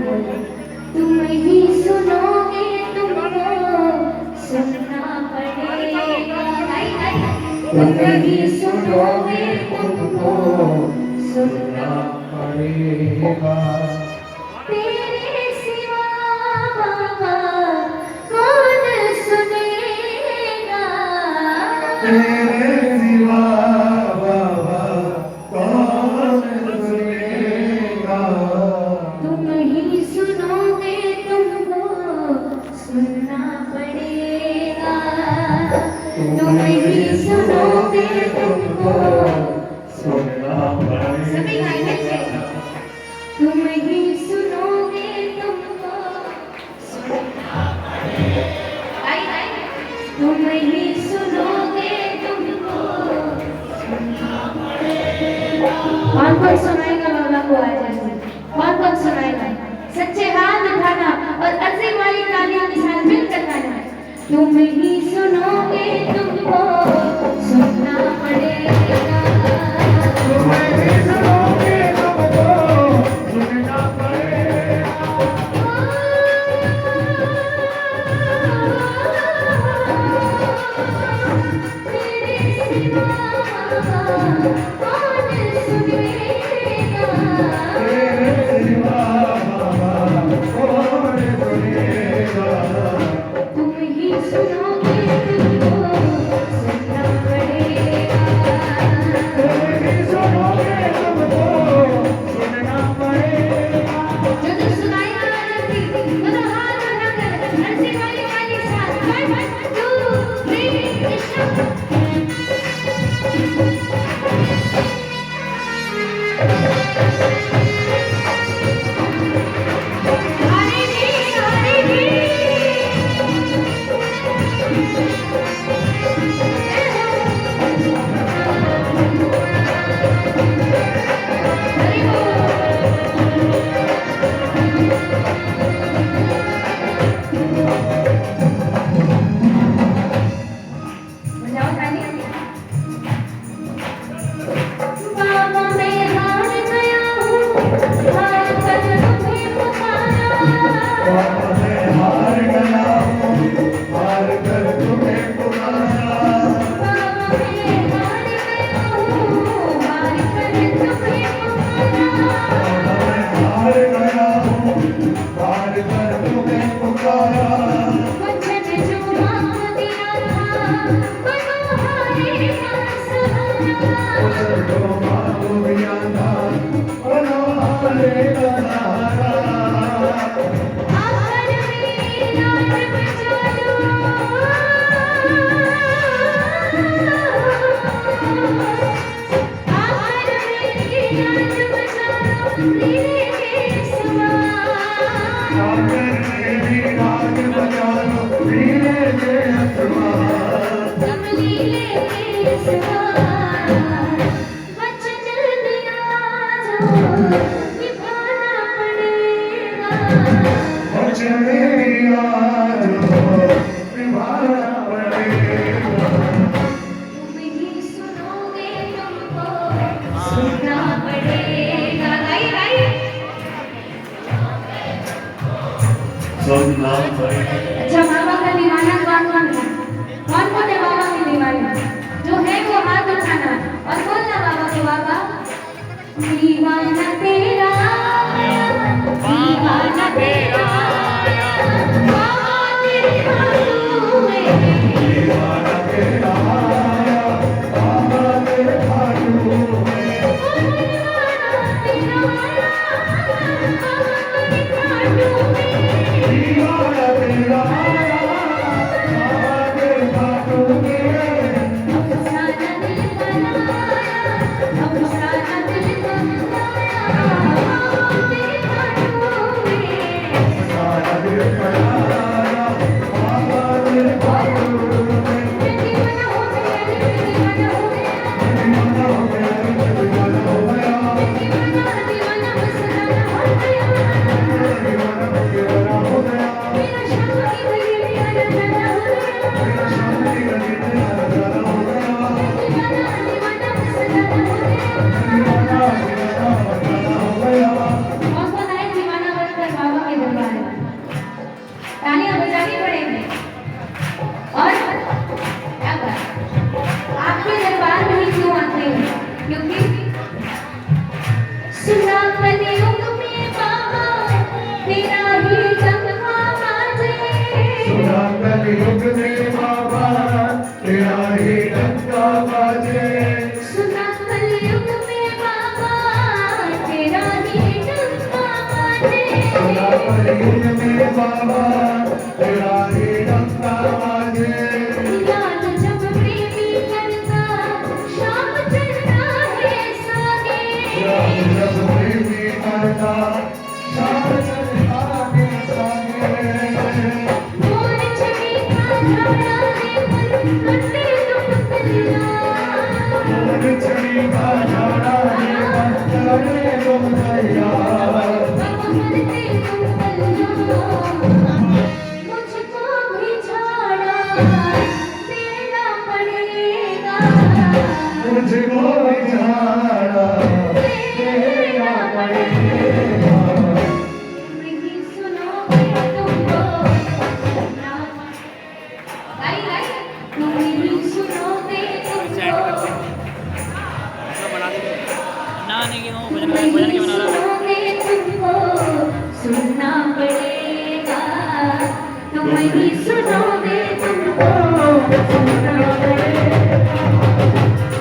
बोले तुम ही सुनोगे तुमको सुनना पड़ेगा। तुम ही सुनोगे तुमको सुनना पड़ेगा। तेरे सिवा बाबा कौन सुनेगा। तेरे सिवा बाबा कौन सुनेगा। तुम ही सुनोगे तुमको सुनना पड़ेगा। तुम ही सुनोगे तुमको सुनना पड़ेगा। सभी गाएंगे थे। तुम ही सुनोगे तुमको सुनना पड़ेगा। तुम ही सुनोगे तुमको सुनना पड़ेगा। कौन सुनाएगा बाबा को आज ऐसे? कौन सुनाएगा? सच्चे हाथ उठाना और अजीम वाली तालियां के साथ मिलकर गाना। तुम ही सुनोगे तुमको सुनना पड़ेगा। तुम ही सुनोगे तुमको सुनना पड़ेगा। तेरे सिवा कौन सुनेगा। तेरे सिवा बाबा कौन सुनेगा। तुम ही सुनोगे तुमको सुनना पड़ेगा। तुम ही सुनोगे तुमको सुनना पड़ेगा। जो सुनाएगा आरती दोनों हाथ उठाकर अर्जी वाली साथ 1 2 3 स्टार्ट। बाबा मैं हार गया हूँ, हार कर तुम्हें पुकारा। बाबा मैं हार गया हूँ, हार कर तुम्हें पुकारा। बाबा मैं हार गया हूँ, हार कर तुम्हें पुकारा। बाबा मैं हार गया हूँ, हार कर तुम्हें पुकारा। वचन जो मांग दिया था, बनो हारे का सहारा। जो मांग दिया था, बनो हारे का सहारा। आखिर में नाम बचा लो, आखिर में नाम बचा लो, मेरे सवार। आखिर मेरी राज बचा लो, वीरे के असवार। कमली लेके सवार, वचन दिया जो निभाना पड़ेगा। वचन दिया जो निभाना पड़ेगा। तुम ही सुनोगे तुमको सुनना पड़ेगा। सुनना पड़ेगा। अच्छा बाबा का दीवाना कौन है? कौन है बाबा के दीवाने? जो है वो हाथ उठाना और बोलना बाबा को, बाबा दीवाना तेरा, दीवाना तेरा, बाबा तेरी बातों में दीवाना तेरा, बाबा तेरे हाथों में। दीवाना तेरा, बाबा तेरी बातों में। दीवाना तेरा, बाबा तेरे हाथों में। अफसाना दिल बनाया, अफसाना दिल बनाया। सुना कलयुग में बाबा तेरा ही डंका बाजे। सुना कलयुग में बाबा तेरा ही डंका बाजे। याद जब प्रेमी करता शाम चलता है सागे। याद जब प्रेमी करता शाम चलता है सागे। मोर छवि का झाड़ा है पर कटे दुख कलिया। मोर छवि का झाड़ा है पर कटे दुख कलिया। मुझको भी झाड़ा देना पड़ेगा। मुझको भी झाड़ा देना पड़ेगा। नहीं सुनोगे तुमको तुम नहीं सुनोगे तुमको ना नहीं कि वो भजन के बना रहा है। सुनोगे तुमको सुनना पड़ेगा। तुम नहीं सुनोगे तुमको सुनना पड़ेगा।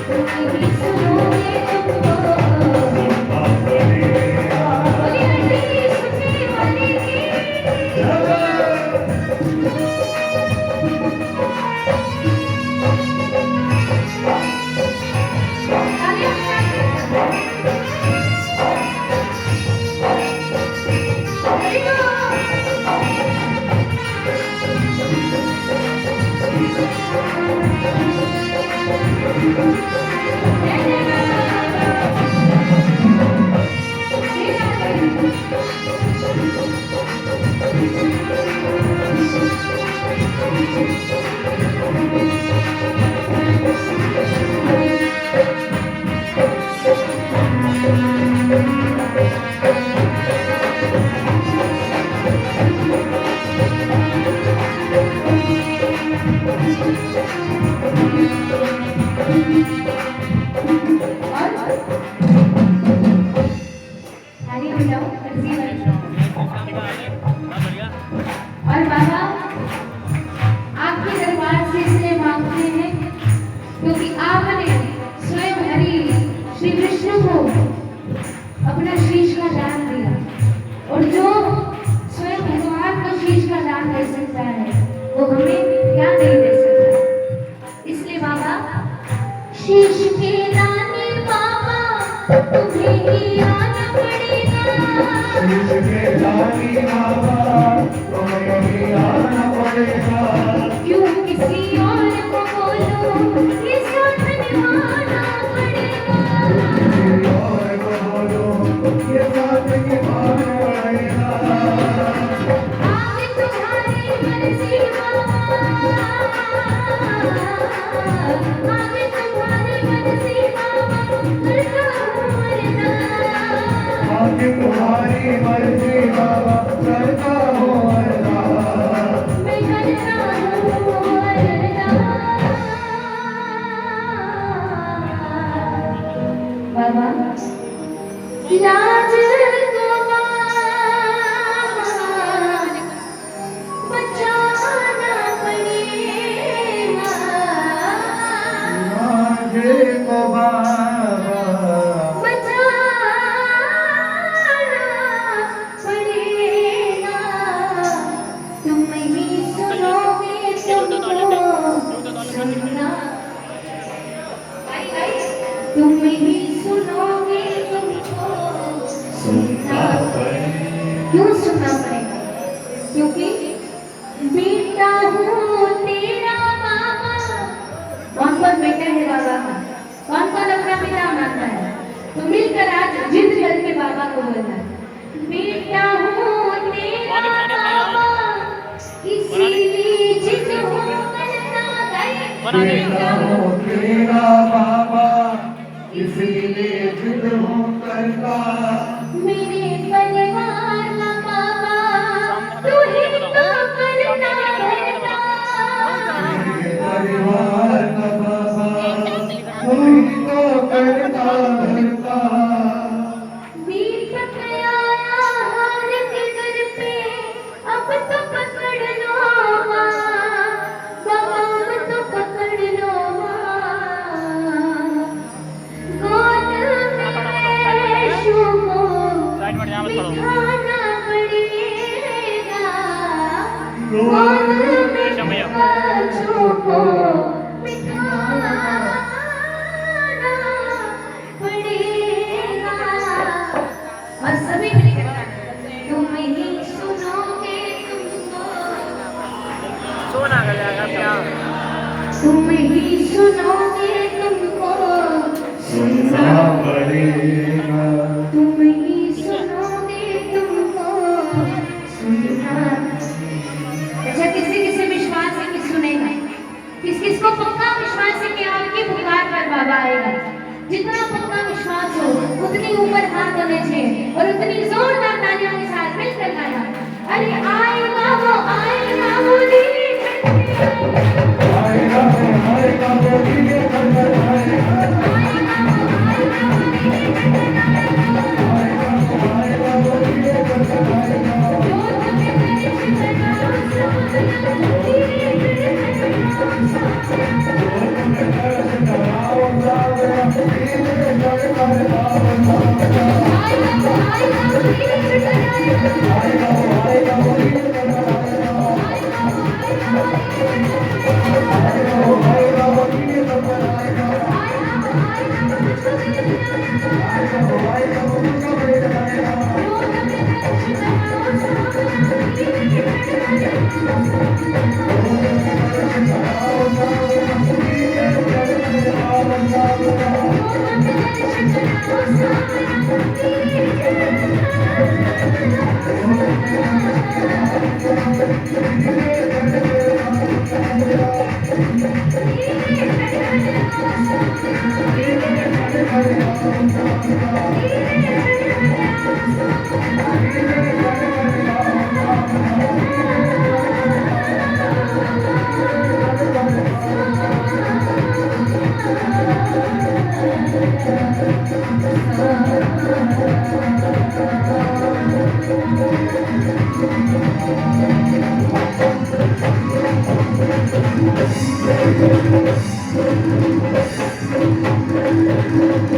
तुम नहीं सुनोगे तुमको बोली हड्डी सुनने वाले की थाली में जाओ अर्जी में। और बाबा आपके दरबार से इसलिए मांगते हैं क्योंकि आपने स्वयं हरि श्री विष्णु को अपना शीश का दान दिया। और जो स्वयं भगवान को शीश का दान दे सकता है वो हमें क्या नहीं दे सकता। इसलिए बाबा शीश के दाने बाबा तुम्हें ही आना पड़ेगा। शीश के दानी बाबा तुम्हें ही आना पड़ेगा। क्यों किसी और को बोलो ये साथ निभाना पड़ेगा। किसी और को बोलो ये साथ निभाना पड़ेगा। आगे तुम्हारी मर्जी बाबा। आगे तुम्हारी मर्जी बाबा करता हूँ अरदास। आगे तुम्हारी मर्जी बाबा करता हूँ अरदास। मैं करता हूँ अरदास। बाबा लाज को बचाना पड़ेगा। आगे को बाबा बचाना पड़ेगा। तुम नहीं सुनोगे तुमको सुनना। तुम नहीं सुनोगे तुमको सुनना पड़ेगा। क्यों सुनना पड़ेगा? क्योंकि बेटा हूँ तेरा बाबा। कौन कौन बेटा है बाबा का? कौन कौन अपना पिता मानता है? तो मिलकर आज जिद करके बाबा को बोलना है बेटा हूँ तेरा बाबा इसीलिए जिद हूँ करता गए। बेटा हूँ तेरा बाबा इसीलिए जिद हूँ करता। मेरे परिवार का बाबा तू ही तो करता रहता। मेरे परिवार का बाबा तू ही तो करता करता। वीर पकड़ाया हार के दर पे अब तो पकड़ लो माँ। बाबा अब तो पकड़ लो माँ। दबाएगा। जितना पक्का विश्वास हो उतनी ऊपर हाथ होने चाहिए और उतनी जोरदार तालियों के साथ मिलकर गाना। अरे आएगा वो नीली आएगा वो नीले कंबल आएगा। आएगा वो नीले कंबल आएगा। Thank you.